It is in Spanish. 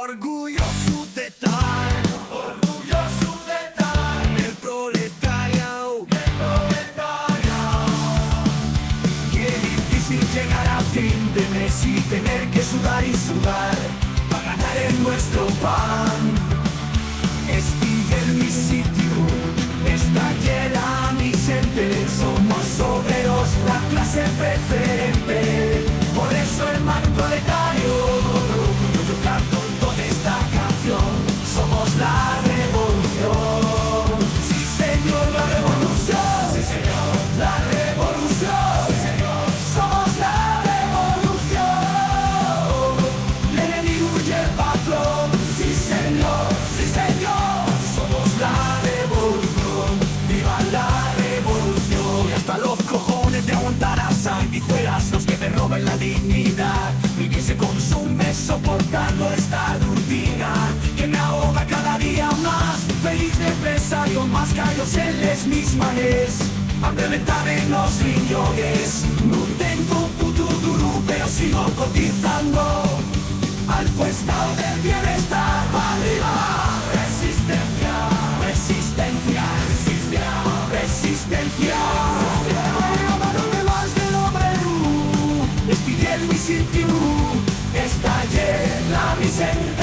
Orgulloso de estar el proletariado. Qué difícil llegar a fin de mes y tener que sudar y sudar para ganar en nuestro pan. Estoy en mi sitio, está llena mi gente. Somos obreros, la clase preferente. Por eso el mal proletario, yo canto toda esta canción. Somos la revolución. Sí señor, la revolución. Sí señor, la revolución. Sí señor, somos la revolución. El enemigo y el patrón. Sí señor, sí señor, somos la revolución. Viva la revolución. Y hasta los cojones de aguantar a sanguijuelas, los que me roben la dignidad. Mi bien se consume soportando esta rutina que me ahoga cada día más. Feliz de empresario, más callos en les mismas. A reventar en los riñones. No tengo un puto duro, pero sigo cotizando al puesto del bienestar. Arriba, resistencia, resistencia, resistencia, resistencia. ¿Dónde vas del obrero? Estoy en mi sitio, está llena mi senda.